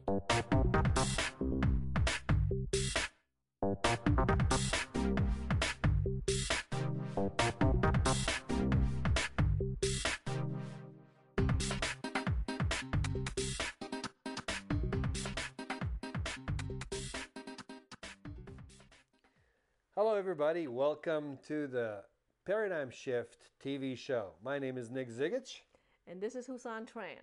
Hello everybody, welcome to the Paradigm Shift TV show. My name is Nick Zigich. And this is Huesan Tran.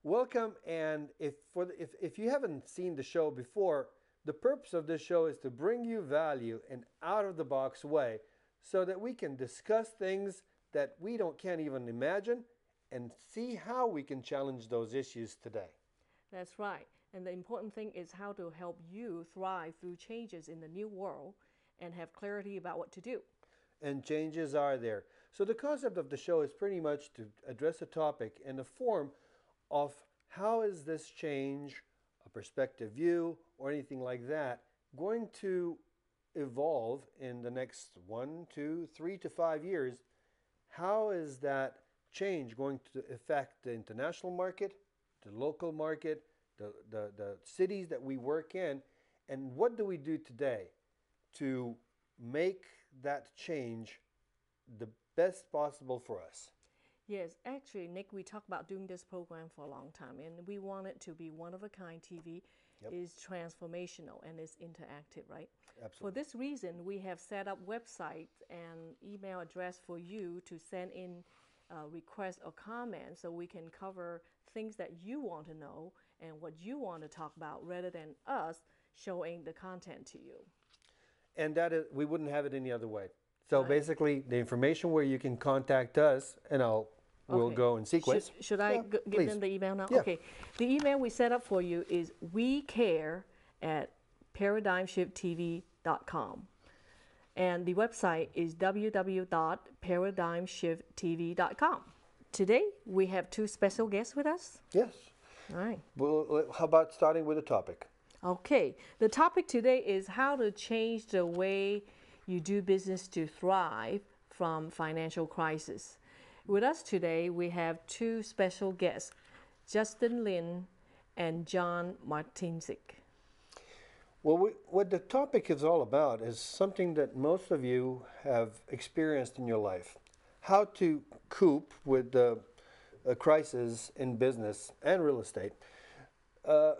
Welcome, and if you haven't seen the show before, the purpose of this show is to bring you value in out-of-the-box way so that we can discuss things that we can't even imagine and see how we can challenge those issues today. That's right. And the important thing is how to help you thrive through changes in the new world and have clarity about what to do. And changes are there. So the concept of the show is pretty much to address a topic in the form of how is this change, a perspective view, or anything like that, going to evolve in the next 1, 2, 3 to 5 years. How is that change going to affect the international market, the local market, the cities that we work in, and what do we do today to make that change the best possible for us? Yes, actually, Nick, we talked about doing this program for a long time, and we want it to be one-of-a-kind TV. Yep. Is transformational and is interactive, right? Absolutely. For this reason, we have set up websites and email address for you to send in requests or comments so we can cover things that you want to know and what you want to talk about rather than us showing the content to you. And that is, we wouldn't have it any other way. So Right. Basically, the information where you can contact us, and we'll Okay. go in sequence. Should I give please. them the email now? Yeah. Okay. The email we set up for you is wecare@paradigmshifttv.com. And the website is www.paradigmshifttv.com. Today, we have two special guests with us. Yes. All right. Well, how about starting with a topic? Okay. The topic today is how to change the way you do business to thrive from financial crisis. With us today, we have two special guests, Justin Lin and John Martincic. Well, what the topic is all about is something that most of you have experienced in your life. How to cope with the crisis in business and real estate.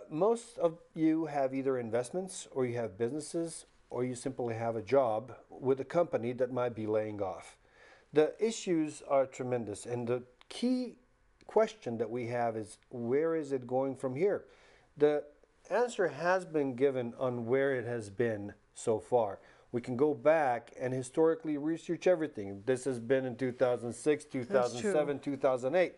Most of you have either investments, or you have businesses, or you simply have a job with a company that might be laying off. The issues are tremendous, and the key question that we have is, where is it going from here? The answer has been given on where it has been so far. We can go back and historically research everything. This has been in 2006, 2007, 2008.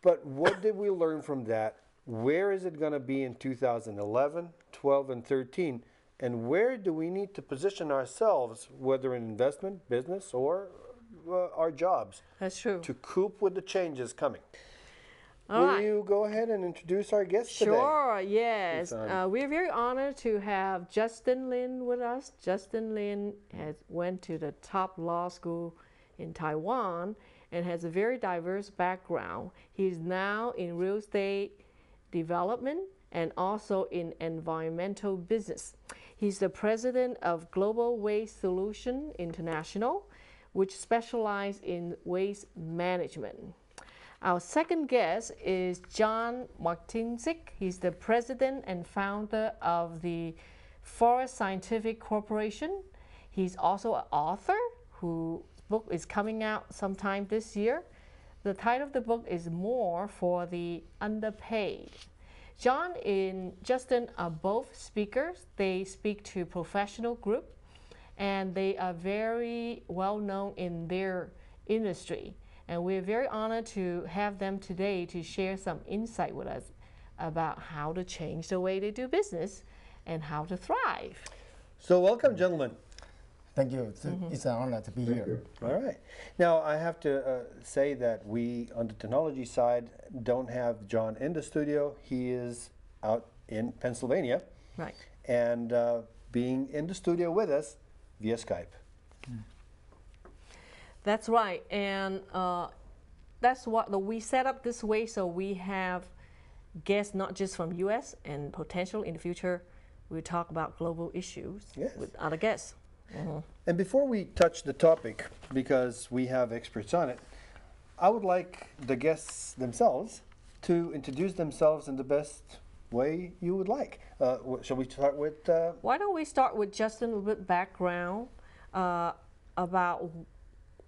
But what did we learn from that? Where is it going to be in 2011, 12, and 13? And where do we need to position ourselves, whether in investment, business, or our jobs? That's true. To cope with the changes coming. All Will right. you go ahead and introduce our guest today? Sure, yes. Huesan. We're very honored to have Justin Lin with us. Justin Lin went to the top law school in Taiwan and has a very diverse background. He's now in real estate development and also in environmental business. He's the president of Global Waste Solution International, which specializes in waste management. Our second guest is John Martincic. He's the president and founder of the Forest Scientific Corporation. He's also an author whose book is coming out sometime this year. The title of the book is More for the Underpaid. John and Justin are both speakers. They speak to professional group, and they are very well known in their industry. And we're very honored to have them today to share some insight with us about how to change the way they do business and how to thrive. So welcome, gentlemen. Thank you. It's an honor to be here. All right. Now, I have to say that we, on the technology side, don't have John in the studio. He is out in Pennsylvania. Right. And being in the studio with us via Skype. That's right. And that's what we set up this way, so we have guests not just from U.S. and potential in the future. We'll talk about global issues Yes. with other guests. And before we touch the topic, because we have experts on it, I would like the guests themselves to introduce themselves in the best way you would like. Shall we start with? Why don't we start with Justin, a little bit background about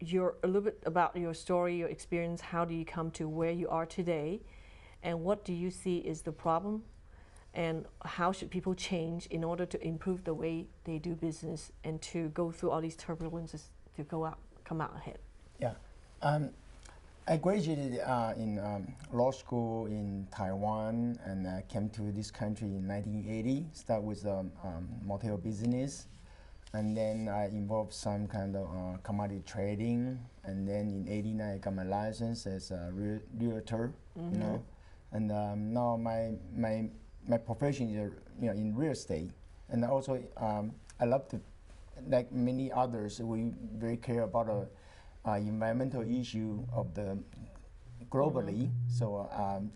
a little bit about your story, your experience. How do you come to where you are today, and what do you see is the problem, and how should people change in order to improve the way they do business and to go through all these turbulences to come out ahead? Yeah. I graduated in law school in Taiwan and came to this country in 1980. Start with motel business, and then I involved some kind of commodity trading. And then in '89, I got my license as a realtor. You know, and now my profession is in real estate, and also I love to, like many others, we very care about environmental issue of the globally. So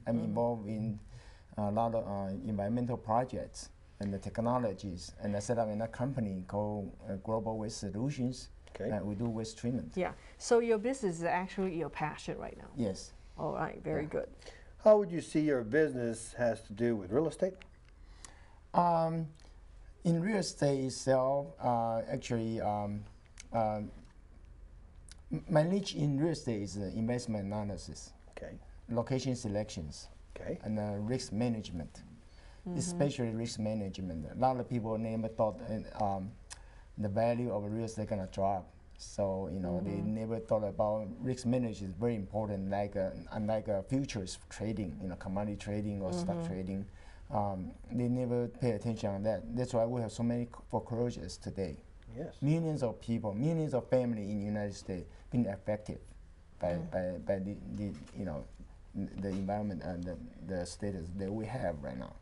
I'm involved in a lot of environmental projects and the technologies, and I set up in a company called Global Waste Solutions. Okay. We do waste treatment. Yeah. So your business is actually your passion right now. Yes. All right. Very good. How would you see your business has to do with real estate? In real estate itself, actually, my niche in real estate is investment analysis, Okay. location selections, Okay. and risk management, especially risk management. A lot of people never thought the value of real estate gonna drop. So they never thought about risk management is very important, unlike futures trading, commodity trading or stock trading. They never pay attention on that. That's why we have so many foreclosures today. Yes. Millions of people, millions of families in the United States being affected by the environment and the status that we have right now.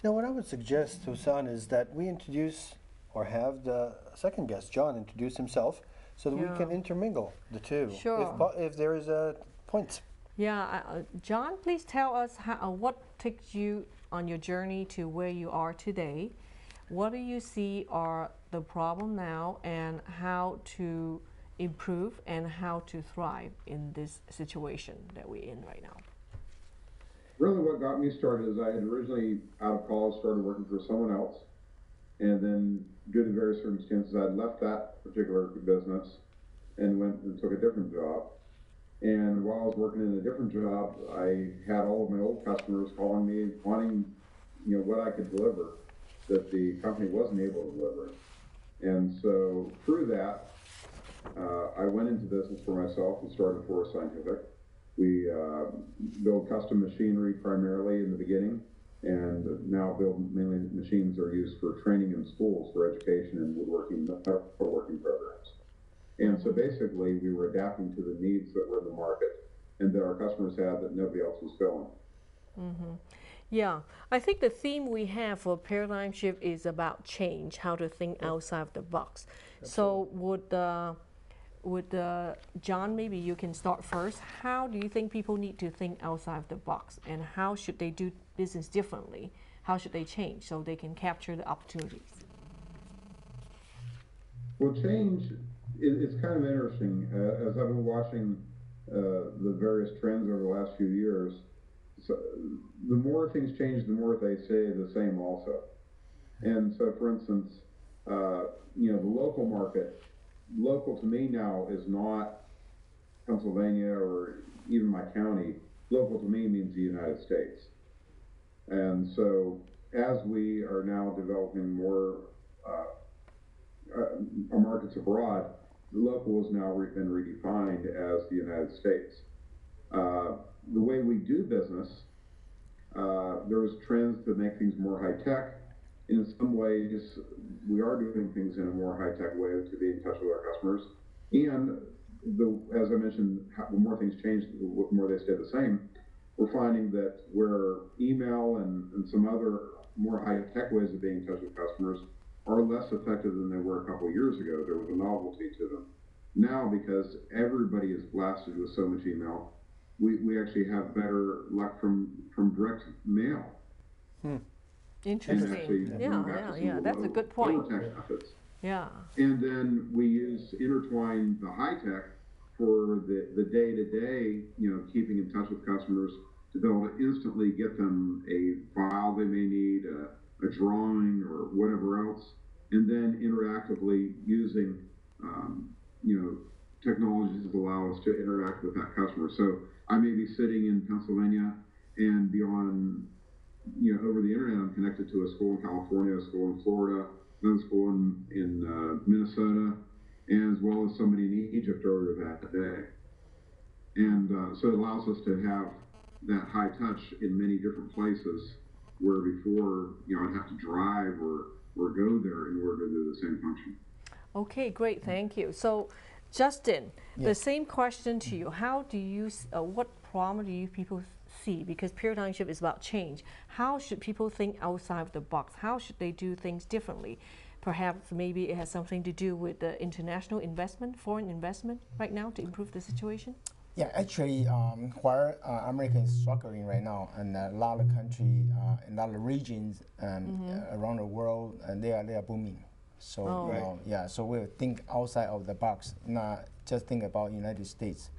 Now, what I would suggest, Huesan, is that we introduce or have the second guest, John, introduce himself so that we can intermingle the two. Sure. If there is a point. Yeah, John, please tell us what takes you on your journey to where you are today. What do you see are the problem now, and how to improve and how to thrive in this situation that we're in right now? Really what got me started is I had originally, out of college, started working for someone else, and then due to various circumstances, I had left that particular business and went and took a different job. And while I was working in a different job, I had all of my old customers calling me, wanting, what I could deliver that the company wasn't able to deliver. And so through that, I went into business for myself and started Huesan and Nick. We build custom machinery primarily in the beginning, and now build mainly machines that are used for training in schools for education and woodworking programs. And so basically we were adapting to the needs that were in the market and that our customers had that nobody else was filling. Yeah, I think the theme we have for Paradigm Shift is about change, how to think outside of the box. Absolutely. So would John, maybe you can start first. How do you think people need to think outside of the box, and how should they do business differently? How should they change so they can capture the opportunities? Well, change, it's kind of interesting. As I've been watching the various trends over the last few years, so the more things change, the more they say the same also. And so, for instance, the local market, local to me now is not Pennsylvania or even my county. Local to me means the United States. And so, as we are now developing more markets abroad, the local has now been redefined as the United States. The way we do business, there's trends to make things more high-tech. In some ways, we are doing things in a more high-tech way to be in touch with our customers. And as I mentioned, the more things change, the more they stay the same. We're finding that where email and some other more high-tech ways of being in touch with customers are less effective than they were a couple of years ago. There was a novelty to them. Now, because everybody is blasted with so much email, we actually have better luck from direct mail. And actually Interesting. going back to some Yeah. of That's a the good point. lower tech methods. Yeah. And then we intertwine the high tech for the day to day, keeping in touch with customers to be able to instantly get them a file they may need, a drawing or whatever else, and then interactively using, technologies that allow us to interact with that customer. So I may be sitting in Pennsylvania and be on, over the internet, I'm connected to a school in California, a school in Florida, another school in Minnesota, and as well as somebody in Egypt earlier that day. And so it allows us to have that high touch in many different places where before, I'd have to drive or go there in order to do the same function. Okay, great, thank you. So, Justin, the Yes. same question to you. How do you, what problem do you people see? Because paradigm shift is about change. How should people think outside of the box? How should they do things differently? Perhaps maybe it has something to do with the international investment, foreign investment right now to improve the situation? Yeah, actually, while America is struggling right now, and a lot of country, a lot of regions around the world, and they are booming. So so we think outside of the box, not just think about United States.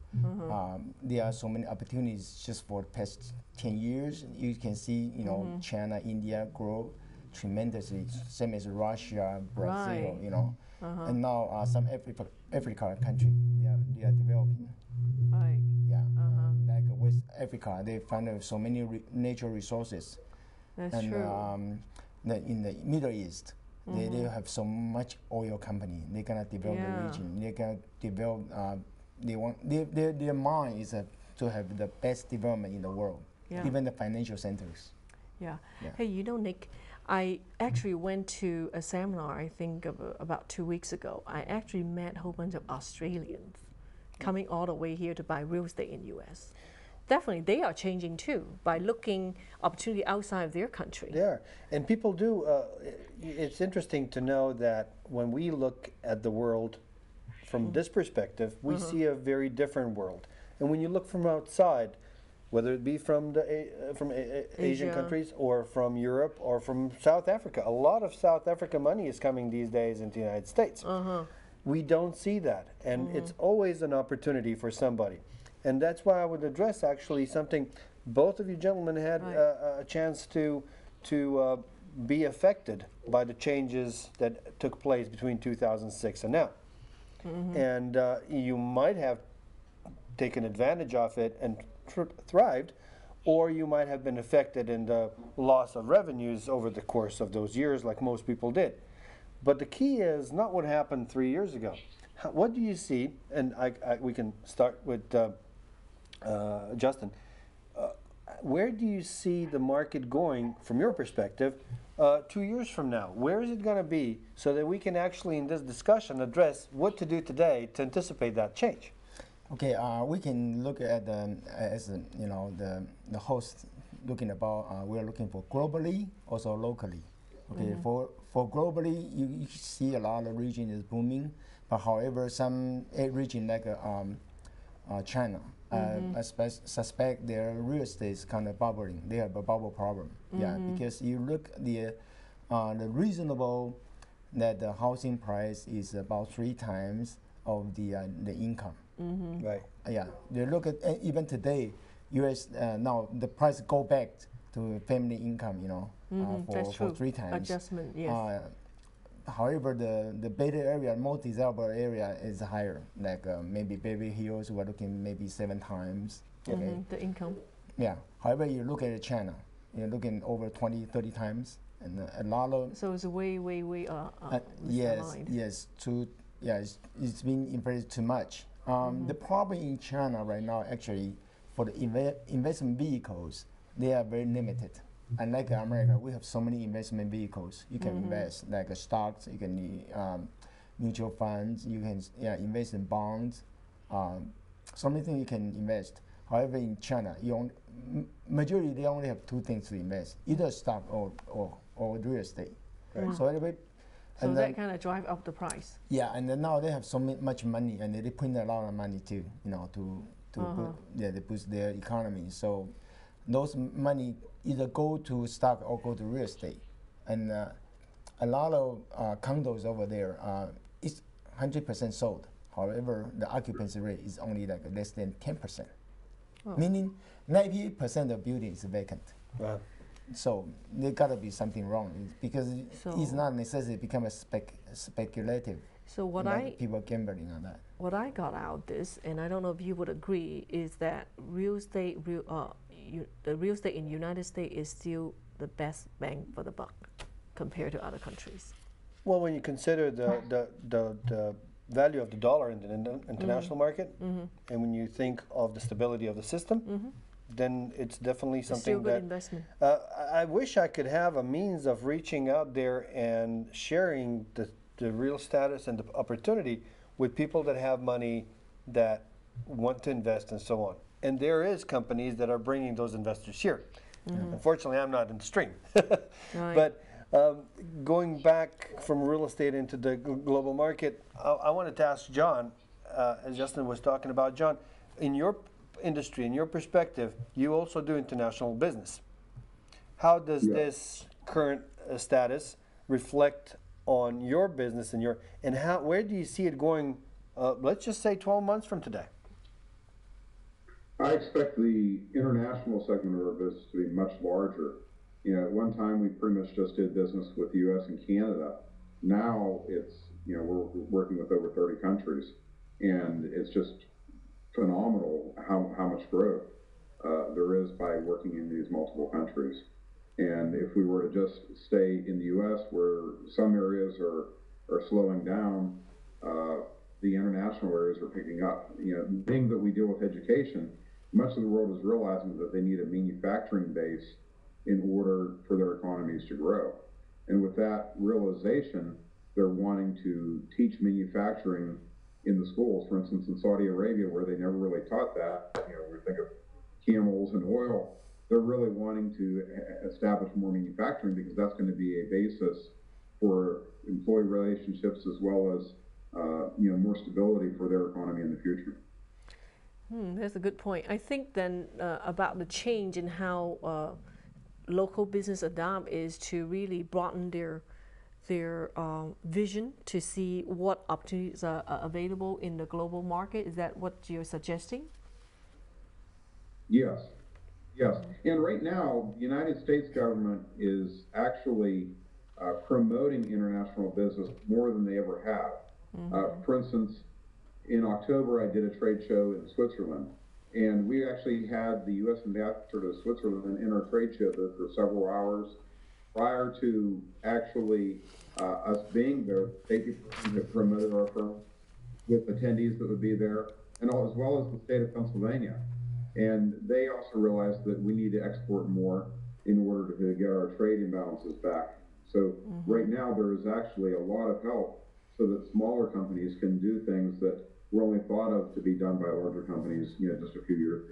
There are so many opportunities just for the past 10 years. You can see, China, India grow tremendously, same as Russia, Brazil, Right. and now some Africa country they are developing. Right. Yeah, like West Africa, they find so many natural resources. That's And true. in the Middle East, they have so much oil company. They're gonna develop the region. They're gonna develop. Their mind is to have the best development in the world, even the financial centers. Yeah. Hey, Nick, I actually went to a seminar, I think, about 2 weeks ago. I actually met a whole bunch of Australians coming all the way here to buy real estate in U.S. Definitely, they are changing too by looking opportunity outside of their country. They are. And people do, it's interesting to know that when we look at the world from this perspective, we see a very different world. And when you look from outside, whether it be from Asian Asia. countries or from Europe or from South Africa, a lot of South Africa money is coming these days into the United States. We don't see that, and it's always an opportunity for somebody. And that's why I would address actually something both of you gentlemen had a chance to be affected by the changes that took place between 2006 and now. And you might have taken advantage of it and thrived, or you might have been affected in the loss of revenues over the course of those years like most people did. But the key is not what happened 3 years ago. What do you see, and we can start with Justin, where do you see the market going from your perspective 2 years from now? Where is it going to be so that we can actually in this discussion address what to do today to anticipate that change? Okay, we can look at the host looking about. We are looking for globally, also locally. Okay, for globally, you see a lot of region is booming, but however, some region like China, I suspect their real estate is kind of bubbling. They have a bubble problem. Yeah, because you look the reasonable that the housing price is about 3 times of the income. Right. Yeah, they look at even today, U.S. Now the price go back to family income. For 3 times adjustment. Yes. However, the Bay Area, most desirable area is higher. Like maybe Beverly Hills, we're looking maybe 7 times. Okay. The income. Yeah. However, you look at China, you're looking over 20, 30 times, and a lot of. So it's way yes. It's been inflated too much. The problem in China right now, actually, for the investment vehicles, they are very limited. Unlike America, we have so many investment vehicles. You can invest like stocks, you can mutual funds, you can invest in bonds. So many things you can invest. However, in China, majority they only have 2 things to invest: either stock or real estate. Right. So anyway. So that kind of drive up the price. Yeah, and then now they have so much money, and they print a lot of money too, to to boost their economy. So those money either go to stock or go to real estate, and a lot of condos over there is 100% sold. However, the occupancy rate is only like less than 10%, meaning 98% of building is vacant. Wow. So there gotta be something wrong because it's not necessarily become a speculative. So what people gambling on that. What I got out of this, and I don't know if you would agree, is that the real estate in the United States is still the best bang for the buck compared to other countries. Well, when you consider the value of the dollar in the international market, and when you think of the stability of the system, then it's definitely something still good that investment. I wish I could have a means of reaching out there and sharing the real status and the opportunity with people that have money that want to invest and so on. And there is companies that are bringing those investors here. Unfortunately, I'm not in the stream. Right. But going back from real estate into the global market, I wanted to ask John, as Justin was talking about, John, in your industry, in your perspective, you also do international business. How does this current status reflect on your business and where do you see it going, let's just say 12 months from today? I expect the international segment of our business to be much larger. At one time we pretty much just did business with the U.S. and Canada. Now it's, we're working with over 30 countries, and it's just phenomenal how much growth there is by working in these multiple countries. And if we were to just stay in the U.S., where some areas are slowing down, the international areas are picking up. Being that we deal with education, much of the world is realizing that they need a manufacturing base in order for their economies to grow. And with that realization, they're wanting to teach manufacturing in the schools. For instance, in Saudi Arabia, where they never really taught that, we think of camels and oil, they're really wanting to establish more manufacturing because that's going to be a basis for employee relationships as well as more stability for their economy in the future. That's a good point. I think then about the change in how local business adopt is to really broaden their vision to see what opportunities are available in the global market. Is that what you're suggesting? Yes. And right now, the United States government is actually promoting international business more than they ever have. For instance, in October, I did a trade show in Switzerland, and we actually had the U.S. ambassador to Switzerland in our trade show for several hours. Prior to actually us being there, State Department had promoted our firm with attendees that would be there, and as well as the state of Pennsylvania. And they also realized that we need to export more in order to get our trade imbalances back. So right now there is actually a lot of help so that smaller companies can do things that were only thought of to be done by larger companies, just a few years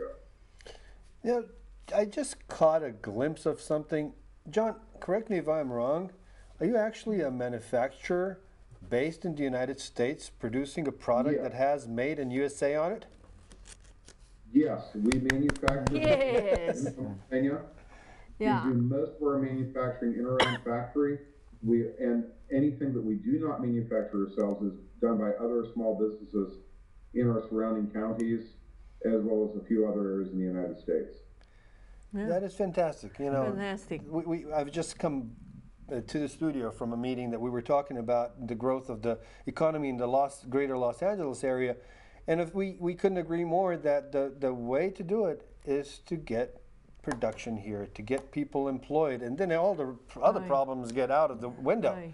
ago. I just caught a glimpse of something. John, correct me if I'm wrong. Are you actually a manufacturer based in the United States producing a product that has made in USA on it? Yes, we manufacture Yes. in Pennsylvania. Yeah. We do most of our manufacturing in our own factory. And anything that we do not manufacture ourselves is done by other small businesses in our surrounding counties, as well as a few other areas in the United States. Yeah. That is fantastic. Fantastic. I've just come to the studio from a meeting that we were talking about the growth of the economy in the greater Los Angeles area. And if we couldn't agree more that the way to do it is to get production here, to get people employed, and then all the other problems get out of the window. Right.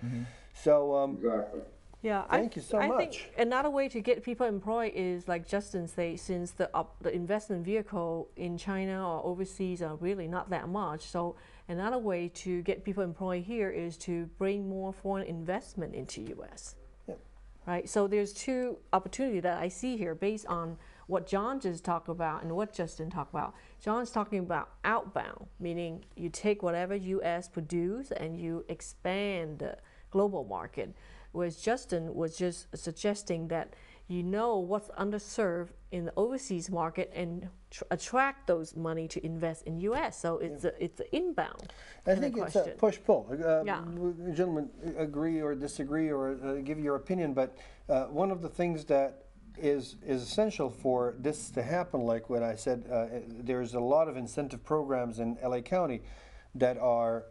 So Exactly. Yeah, thank you so I much. think another way to get people employed is, like Justin said, since the investment vehicle in China or overseas are really not that much. So another way to get people employed here is to bring more foreign investment into U.S. Yep. Right. So there's two opportunities that I see here based on what John just talked about and what Justin talked about. John's talking about outbound, meaning you take whatever U.S. produce and you expand the global market. Whereas Justin was just suggesting that you know what's underserved in the overseas market and attract those money to invest in U.S. So it's it's an inbound. I think it's a push-pull. Yeah. Gentlemen, agree or disagree or give your opinion, but one of the things that is essential for this to happen, like what I said, there's a lot of incentive programs in LA County that are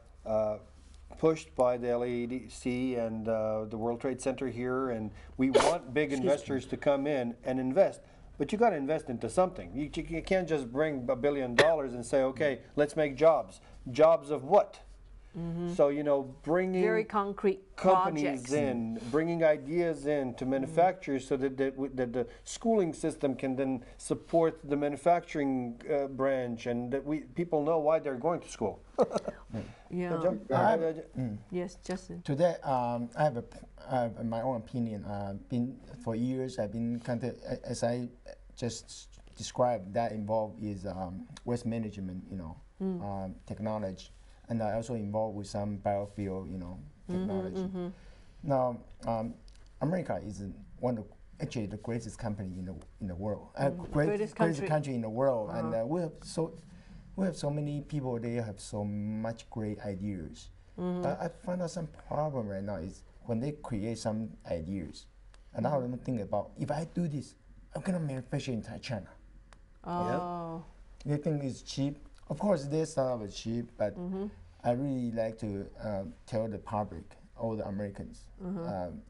pushed by the LADC and the World Trade Center here, and we want big investors to come in and invest. But you got to invest into something. You can't just bring $1 billion and say, okay, let's make jobs. Jobs of what? So, you know, bringing very concrete companies projects. in, bringing ideas in to manufacturers so that the schooling system can then support the manufacturing branch, and that people know why they're going to school. Yeah. Yes, Justin. To that, I have my own opinion. Been for years, I've been kind of, as I just described, that involved is waste management, you know, technology, and I also involved with some biofuel, you know, technology. Now, America is one of actually the greatest company in the world, greatest country in the world, and we have so many people. They have so much great ideas. I find out some problem right now is when they create some ideas, and now I'm thinking about if I do this, I'm gonna manufacture in China. Oh. They think it's cheap. Of course, they start off cheap, but I really like to tell the public, all the Americans,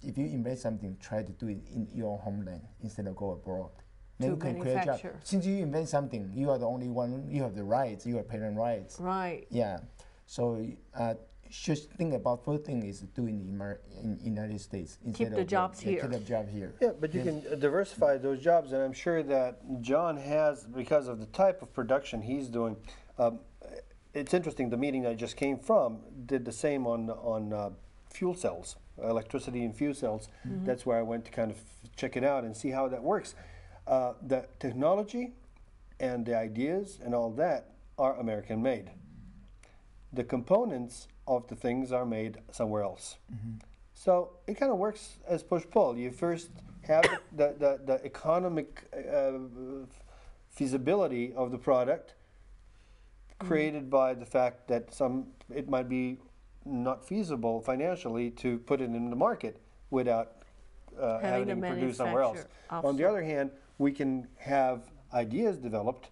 if you invent something, try to do it in your homeland instead of go abroad. Then you can create a job. Since you invent something, you are the only one. You have the rights. You have patent rights. Right. Yeah. So should think about first thing is doing in United States instead Keep the jobs here. Keep the job here. Yeah, but you can diversify those jobs, and I'm sure that John has, because of the type of production he's doing. It's interesting. The meeting I just came from did the same on fuel cells, electricity and fuel cells. That's where I went to kind of check it out and see how that works. The technology and the ideas and all that are American made. The components of the things are made somewhere else. So it kind of works as push-pull. You first have the economic feasibility of the product created by the fact that it might be not feasible financially to put it in the market without having it produced somewhere else. On the other hand, we can have ideas developed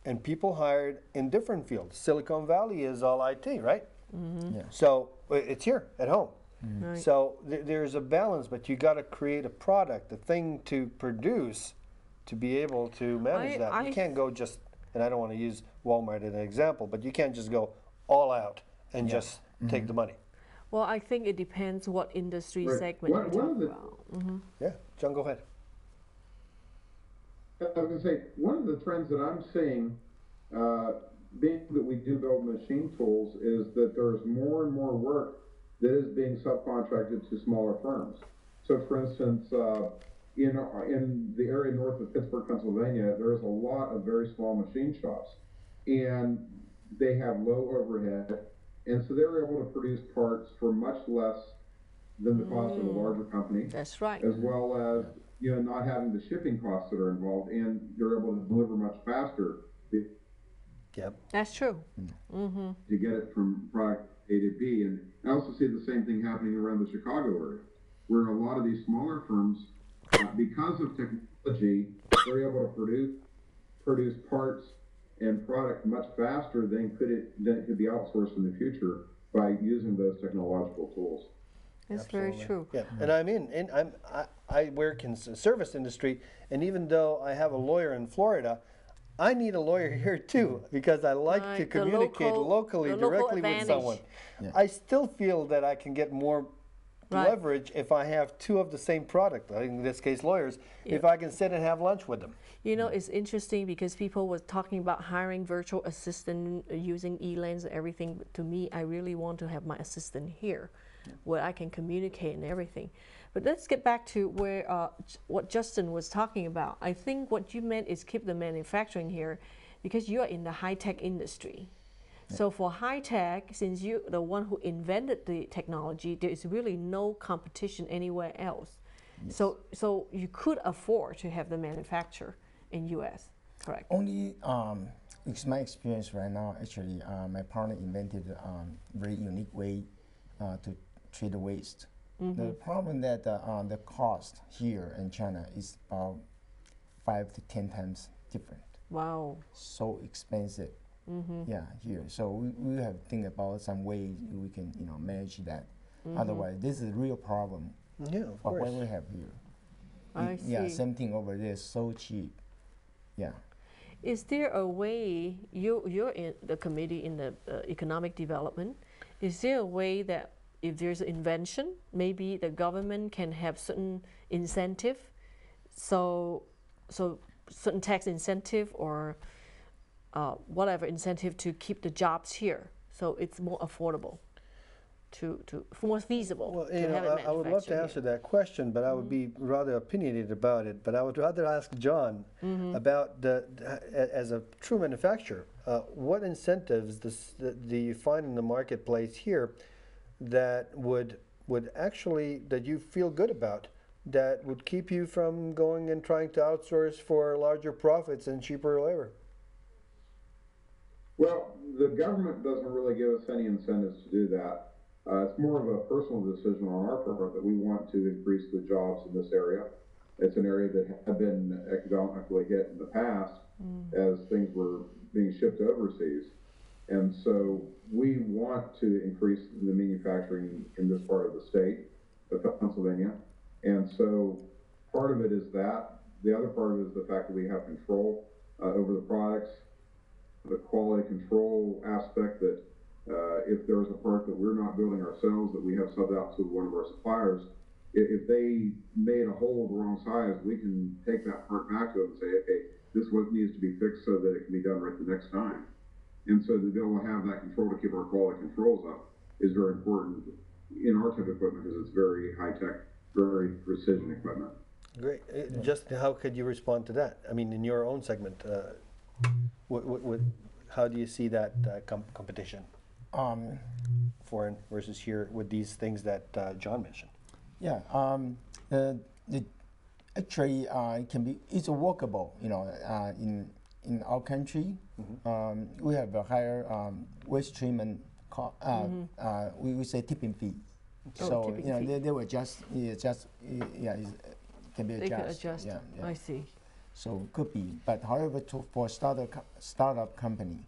and people hired in different fields. Silicon Valley is all IT, right? Yeah. So it's here at home. Right. So there's a balance, but you got to create a product, a thing to produce, to be able to manage that. You can't go just, and I don't want to use Walmart as an example, but you can't just go all out and just take the money. Well, I think it depends what industry segment you talk about. Yeah, John, go ahead. I was going to say, one of the trends that I'm seeing, being that we do build machine tools, is that there's more and more work that is being subcontracted to smaller firms. So, for instance, in the area north of Pittsburgh, Pennsylvania, there's a lot of very small machine shops, and they have low overhead, and so they're able to produce parts for much less than the cost of a larger company. That's right. As well as not having the shipping costs that are involved, and they're able to deliver much faster. Yep. That's true. To get it from product A to B. And I also see the same thing happening around the Chicago area, where a lot of these smaller firms, because of technology, they're able to produce parts and product much faster than it could be outsourced in the future by using those technological tools. That's very true. Yeah, and I work in the service industry, and even though I have a lawyer in Florida, I need a lawyer here too, because I like to communicate locally, directly with someone. Yeah. I still feel that I can get more leverage if I have two of the same product, in this case lawyers, if I can sit and have lunch with them. You know, it's interesting because people were talking about hiring virtual assistant using e-lens and everything. But to me, I really want to have my assistant here where I can communicate and everything. But let's get back to where what Justin was talking about. I think what you meant is keep the manufacturing here because you are in the high-tech industry. Yeah. So for high-tech, since you're the one who invented the technology, there is really no competition anywhere else. Yes. So you could afford to have the manufacture in U.S., correct? Only, it's my experience right now. Actually, my partner invented a very unique way to treat the waste. The problem that the cost here in China is about 5 to 10 times different. Wow. So expensive. Yeah, here. So we have to think about some way we can manage that. Otherwise, this is a real problem. Yeah, of But course. what we have here. I Yeah, see. same thing over there. So cheap. Yeah. Is there a way, you're in the committee in the economic development, is there a way that if there's an invention, maybe the government can have certain incentive, so certain tax incentive or whatever incentive to keep the jobs here, so it's more affordable, to more feasible Well, to have it I would love to manufactured answer that question, but I would be rather opinionated about it. But I would rather ask John about as a true manufacturer, what incentives do you find in the marketplace here that would actually that you feel good about, that would keep you from going and trying to outsource for larger profits and cheaper labor? Well, the government doesn't really give us any incentives to do that. It's more of a personal decision on our part that we want to increase the jobs in this area. It's an area that had been economically hit in the past as things were being shipped overseas. And so we want to increase the manufacturing in this part of the state of Pennsylvania. And so part of it is that. The other part of it is the fact that we have control over the products, the quality control aspect that if there's a part that we're not building ourselves that we have subbed out to one of our suppliers, if they made a hole the wrong size, we can take that part back to them and say, okay, this is what needs to be fixed so that it can be done right the next time. And so to be able to have that control to keep our quality controls up is very important in our type of equipment because it's very high tech, very precision equipment. Great. Justin, how could you respond to that? I mean, in your own segment, how do you see that competition, foreign versus here, with these things that John mentioned? Yeah. Actually, it can be. It's workable. In our country, we have a higher waste treatment. We say tipping fee. Oh, So tipping fee. they will just it can be They could adjusted. adjust. Yeah, yeah. I see. So could be, but however, for startup company,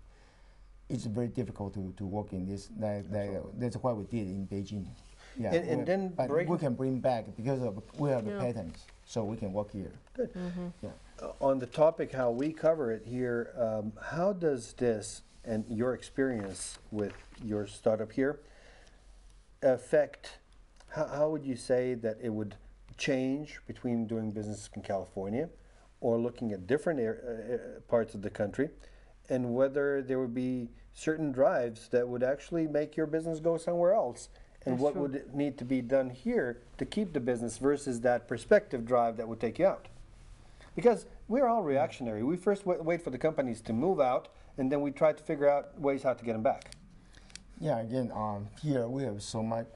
it's very difficult to work in this. That's what we did in Beijing. Yeah, And then but we can bring back because we have the patents, so we can work here. Good. Yeah. On the topic how we cover it here, how does this and your experience with your startup here affect, how would you say that it would change between doing business in California or looking at different parts of the country, and whether there would be certain drives that would actually make your business go somewhere else, and That's what true. would need to be done here to keep the business versus that perspective drive that would take you out? Because we're all reactionary. We first wait for the companies to move out, and then we try to figure out ways how to get them back. Yeah, again, here we have so much.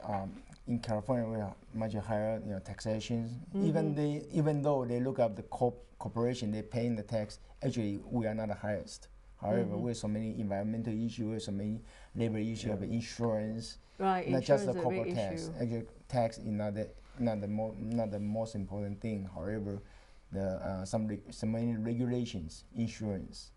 In California, we have much higher, taxations. Even though they look up the corporation, they're paying the tax. Actually, we are not the highest. However, we have so many environmental issues, so many labor issues, have insurance. Right, Not just the insurance is a big corporate tax. issue. Actually, tax is not the most important thing. However, so many regulations, insurance,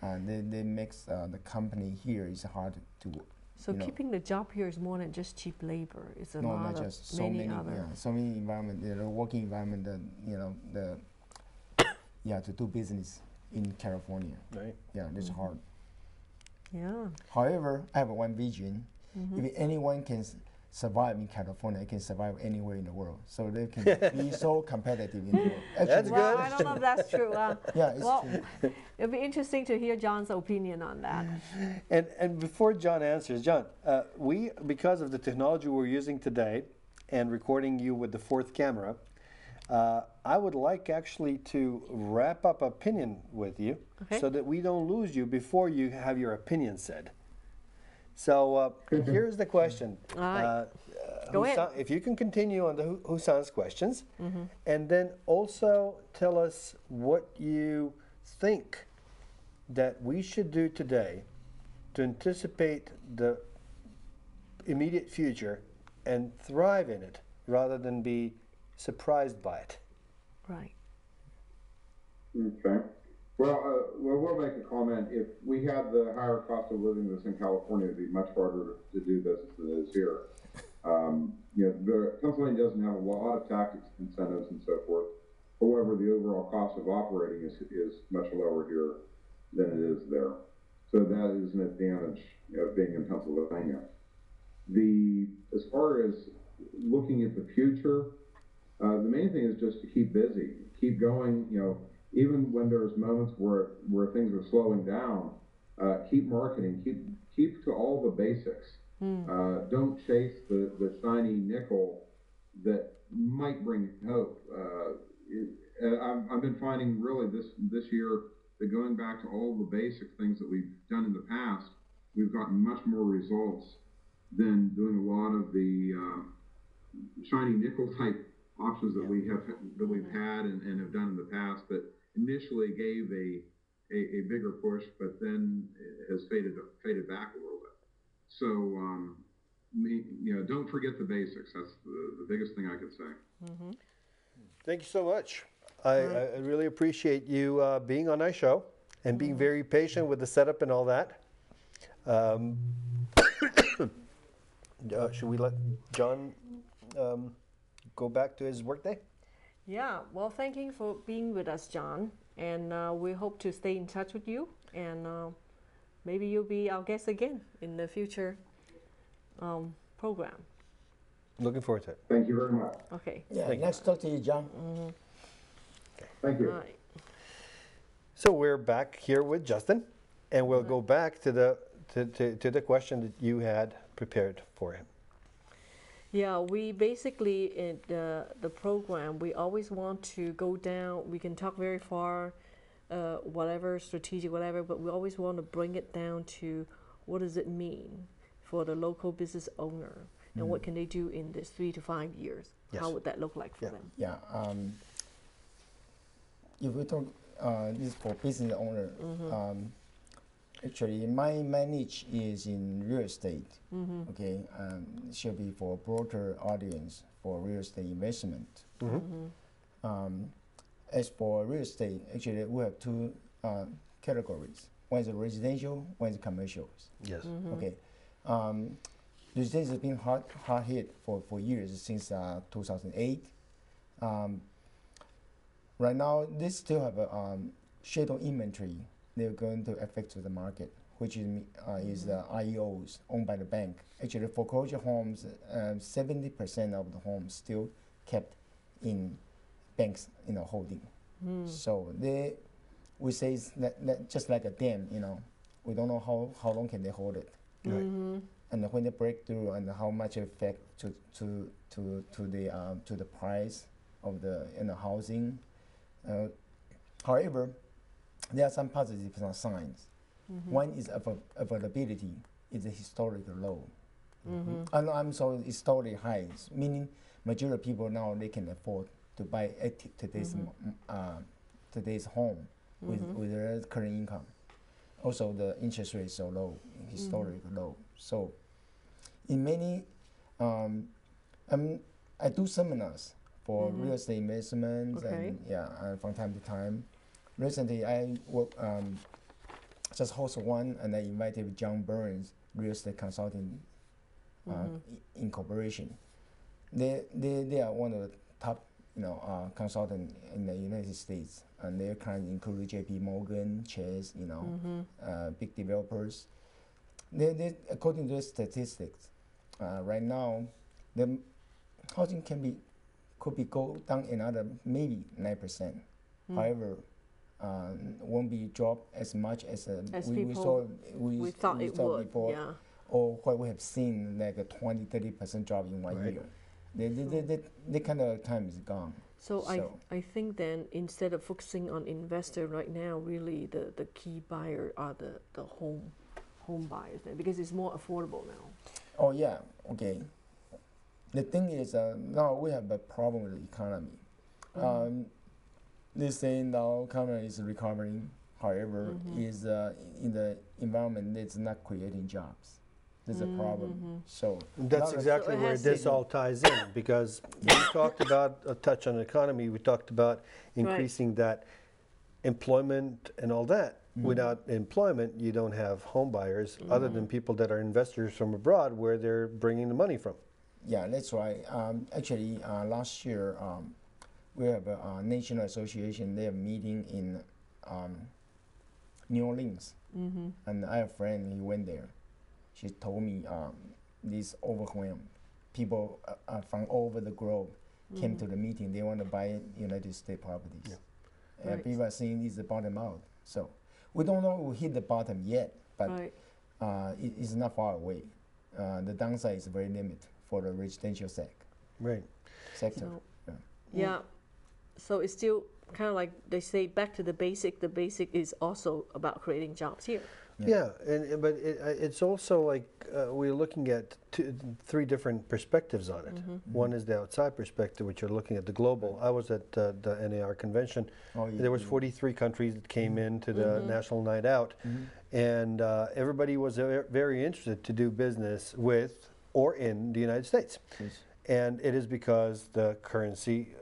they makes the company here is hard to. So keeping the job here is more than just cheap labor. It's a lot not of just so many, other. so many environment, working environment, to do business in California. Right. Yeah, that's hard. Yeah. However, I have one vision. If anyone can survive in California, they can survive anywhere in the world. So they can be so competitive in the world. Actually, That's Well, good. I don't know if that's true. Yeah, it's well, true. it'll be interesting to hear John's opinion on that. And before John answers, John, we, because of the technology we're using today and recording you with the fourth camera, I would like actually to wrap up opinion with you, Okay. so that we don't lose you before you have your opinion said. So here's the question. All right. Go ahead. If you can continue on the Huesan's questions, and then also tell us what you think that we should do today to anticipate the immediate future and thrive in it rather than be surprised by it. Right. Okay. Well, we'll make a comment. If we had the higher cost of living that's in California, it'd be much harder to do business than it is here. Pennsylvania doesn't have a lot of tax incentives and so forth. However, the overall cost of operating is much lower here than it is there. So that is an advantage of being in Pennsylvania. As far as looking at the future, the main thing is just to keep busy, keep going. Even when there's moments where things are slowing down, keep marketing, keep to all the basics. Don't chase the shiny nickel that might bring hope. I've been finding really this year that going back to all the basic things that we've done in the past, we've gotten much more results than doing a lot of the shiny nickel type options that we've had and have done in the past that initially gave a bigger push, but then has faded back a little bit. So don't forget the basics. That's the biggest thing I could say. Thank you so much. I really appreciate you being on our show and being very patient with the setup and all that. Should we let John go back to his workday? Yeah, well, thank you for being with us, John. And we hope to stay in touch with you. And maybe you'll be our guest again in the future program. Looking forward to it. Thank you very much. Okay. Yeah, nice to talk to you, John. Thank you. All right. So we're back here with Justin, and we'll go back to the question that you had prepared for him. Yeah, we basically, in the program, we always want to go down, we can talk very far, whatever, strategic, whatever, but we always want to bring it down to what does it mean for the local business owner, and what can they do in this 3 to 5 years? Yes. How would that look like for them? Yeah. If we talk this for business owner, actually my niche is in real estate. Okay, should be for broader audience for real estate investment. As for real estate, actually we have two categories. One is residential, one is commercial. Yes. Okay. Residential has been hard hit for years since 2008. Right now, they still have a shadow inventory. They're going to affect the market, which is IEOs owned by the bank. Actually, foreclosure homes, 70% of the homes still kept in banks, holding. So we say it's just like a dam, We don't know how long can they hold it. Right. And when they break through, and how much effect to the price of the housing. However, there are some positive signs. One is availability is a historical low. And I'm sorry, historic highs, meaning majority of people now they can afford to buy today's home with their current income. Also, the interest rate is so low, historically low. So, in many, I do seminars for real estate investments, and from time to time. Recently, I just hosted one, and I invited John Burns, Real Estate Consulting Incorporation. They are one of the top consultant in the United States, and their clients include J.P. Morgan, Chase, big developers. They according to the statistics, right now, the housing could go down another maybe 9%. However, won't be dropped as much as we thought it would before, or what we have seen like a 20-30% drop in 1 year. The kind of time is gone. So I think then instead of focusing on investor right now, really the key buyer are the home buyers then, because it's more affordable now. Oh yeah, okay. The thing is, now we have a problem with the economy. They say now economy is recovering. However, is in the environment that's not creating jobs. There's a problem. So That's exactly it where has this to- all ties in, because we talked about a touch on the economy. We talked about increasing that employment and all that. Without employment, you don't have home buyers, other than people that are investors from abroad, where they're bringing the money from. yeah, that's right. Actually, last year we have a national association. They have a meeting in New Orleans, and I have a friend. He went there. She told me this overwhelmed people from all over the globe came to the meeting. They want to buy United States properties. And Right. people are saying it's the bottom out. So we don't know we hit the bottom yet, but Right. it's not far away. The downside is very limited for the residential Right. sector. So- Yeah. Yeah. So it's still kind of like they say, back to the basic. The basic is also about creating jobs here. Yeah, but it's also like we're looking at three different perspectives on it. One is the outside perspective, which you're looking at the global. I was at the NAR convention. Oh, yeah, There was yeah. 43 countries that came in to the National Night Out, and everybody was very interested to do business with or in the United States. Yes. And it is because the currency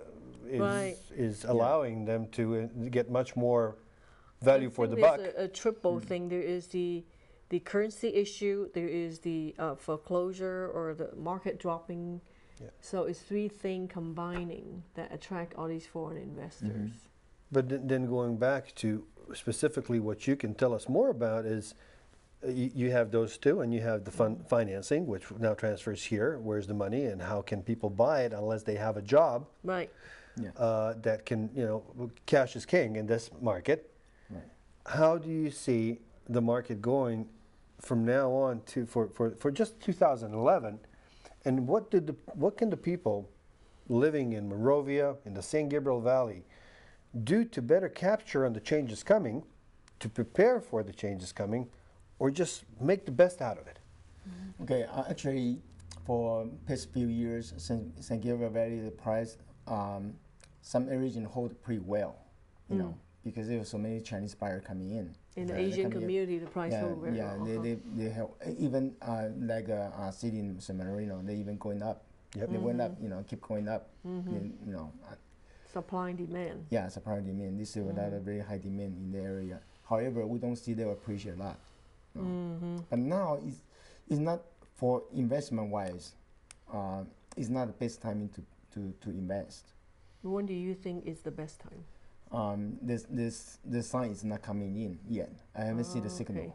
Right. is allowing them to get much more value I for think the buck. there's a triple thing. There is the currency issue. There is the foreclosure or the market dropping. Yeah. So it's three things combining that attract all these foreign investors. But then going back to specifically what you can tell us more about is you have those two, and you have the financing, which now transfers here. Where's the money, and how can people buy it unless they have a job Right. that can, cash is king in this market. Right. How do you see the market going from now on to for just 2011? And what can the people living in Monrovia, in the San Gabriel Valley, do to better capture on the changes coming, to prepare for the changes coming, or just make the best out of it? Okay, actually, for past few years, San Gabriel Valley, the price, some region hold pretty well, because there were so many Chinese buyers coming in. In the They Asian come here. community, the price Yeah, hold very yeah, well. they have even like a city in San Marino, they even going up. Yep. They went up, keep going up. Supply and demand. Yeah, supply and demand. This is another very high demand in the area. However, we don't see they appreciate a lot. But now it's not for investment wise. It's not the best timing to invest. When do you think is the best time? The sign is not coming in yet. I haven't seen the signal. okay.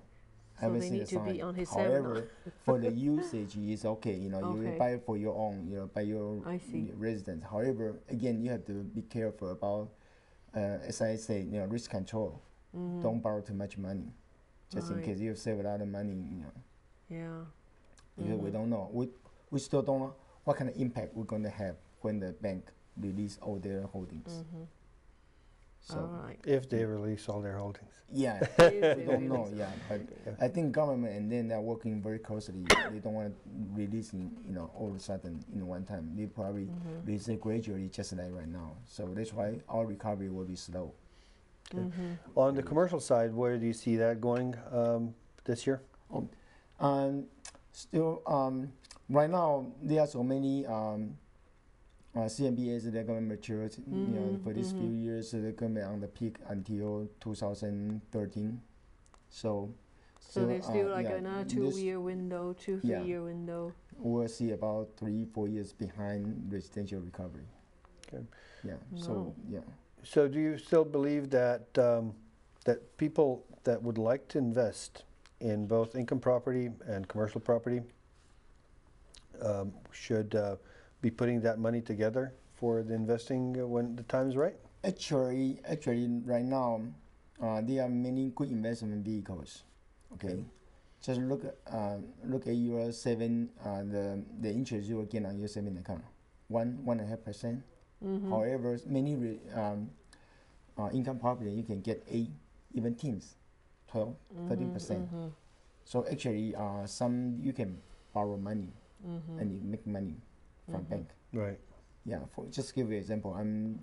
I haven't So they seen need the to be sign. on his However, seminar. for the usage, it's okay. You Okay. buy it for your own. By your I see. residence. However, again, you have to be careful about, as I say, risk control. Don't borrow too much money, just in Right. case you save a lot of money. Yeah. Because we don't know. We still don't know what kind of impact we're going to have when the bank release all their holdings. So All right. If they release all their holdings. yeah, If we they don't know. release Yeah, but I think government and then they're working very closely. They don't want to release all of a sudden one time. They probably release it gradually, just like right now. So that's why our recovery will be slow. On the commercial side, where do you see that going this year? Still, right now there are so many CMBS that are going to mature. For these few years, they're going to be on the peak until 2013. So there's still like another this- 2-year window, 3-year window. We'll see about 3-4 years behind residential recovery. Okay. Yeah. No. So yeah. So do you still believe that that people that would like to invest in both income property and commercial property should be putting that money together for the investing when the time is right? Actually, right now, there are many good investment vehicles. Okay, just look at your the interest you will get on your saving account, 1.5%. However, many income property you can get 8, even teens, 12, 13%. So actually, some you can borrow money and you make money. from bank. Right. Yeah, for just give you an example, I'm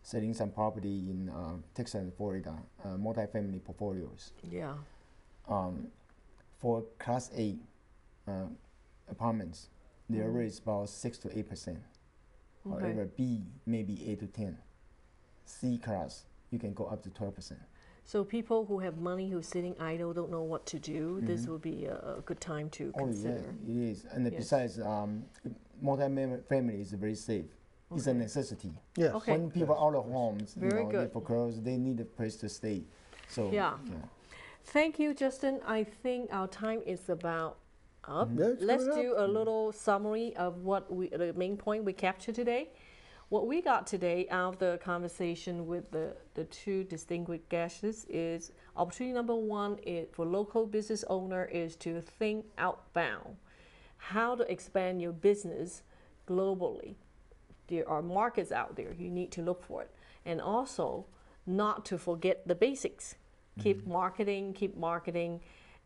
selling some property in Texas and Florida, multifamily portfolios. Yeah. For Class A apartments, the rate is about 6 to 8%. Okay. However, B maybe 8 to 10. C class, you can go up to 12%. So people who have money who's sitting idle don't know what to do. This would be a good time to consider. Yeah, it is. And Yes. besides, multi-family is very safe. It's a necessity. Yes. Okay. When people are out of homes, Very they good. foreclose, they need a place to stay. So Yeah. Thank you, Justin. I think our time is about up. Yeah, it's Let's coming do a little summary of what the main point we captured today. What we got today out of the conversation with the two distinguished guests is opportunity number one for local business owner is to think outbound, how to expand your business globally. There are markets out there, you need to look for it. And also not to forget the basics. Keep marketing,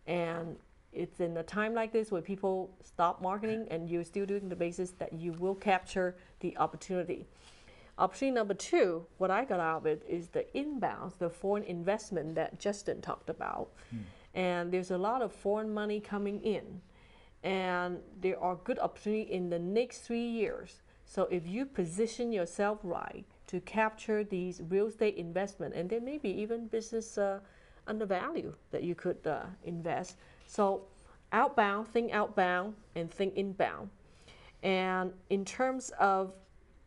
and it's in a time like this where people stop marketing and you're still doing the basics that you will capture the opportunity. Opportunity number two, what I got out of it is the inbounds, the foreign investment that Justin talked about. And there's a lot of foreign money coming in. And there are good opportunities in the next 3 years. So if you position yourself right to capture these real estate investment, and there may be even business undervalue that you could invest. So outbound, and think inbound. And in terms of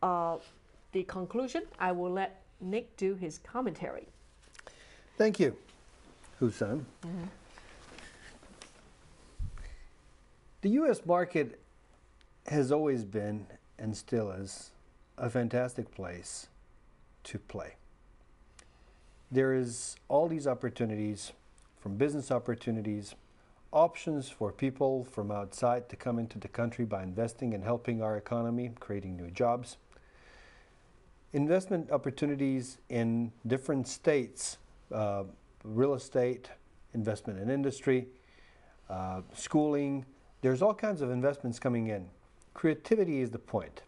the conclusion, I will let Nick do his commentary. Thank you, Huesan. The U.S. market has always been, and still is, a fantastic place to play. There is all these opportunities, from business opportunities, options for people from outside to come into the country by investing and helping our economy, creating new jobs. Investment opportunities in different states, real estate, investment in industry, schooling. There's all kinds of investments coming in. Creativity is the point.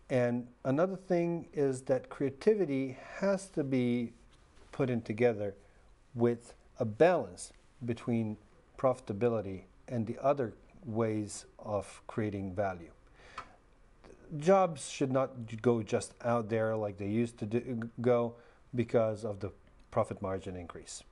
And another thing is that creativity has to be put in together with a balance between profitability and the other ways of creating value. Jobs should not go just out there like they used to go because of the profit margin increase.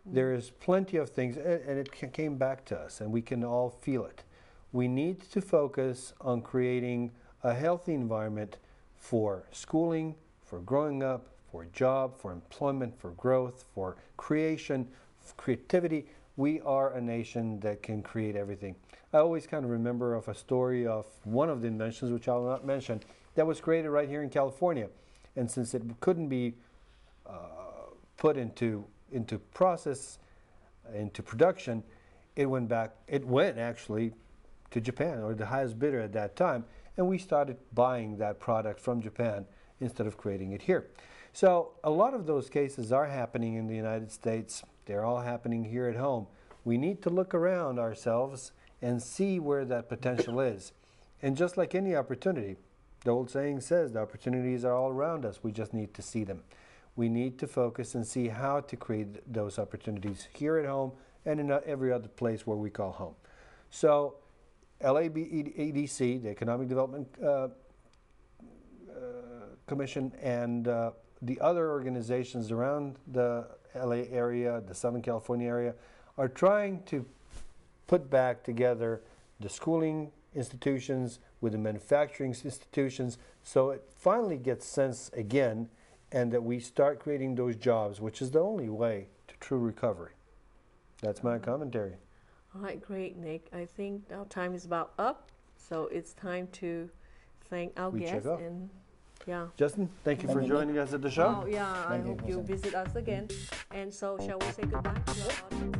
There is plenty of things, and it came back to us, and we can all feel it. We need to focus on creating a healthy environment for schooling, for growing up, for a job, for employment, for growth, for creation, for creativity. We are a nation that can create everything. I always kind of remember of a story of one of the inventions, which I'll not mention, that was created right here in California. And since it couldn't be put into process, into production, it went actually to Japan, or the highest bidder at that time, and we started buying that product from Japan instead of creating it here. So a lot of those cases are happening in the United States. They're all happening here at home. We need to look around ourselves and see where that potential is. And just like any opportunity, the old saying says the opportunities are all around us. We just need to see them. We need to focus and see how to create those opportunities here at home and in every other place where we call home. So LAEDC, the Economic Development Commission, and the other organizations around the LA area, the Southern California area, are trying to put back together the schooling institutions with the manufacturing institutions so it finally gets sense again, and that we start creating those jobs, which is the only way to true recovery. That's my commentary. All right, great, Nick. I think our time is about up, so it's time to thank our guests. And yeah. Justin, thank you for joining us at the show. Oh, yeah, I hope you visit us again. And so, shall we say goodbye to our audience?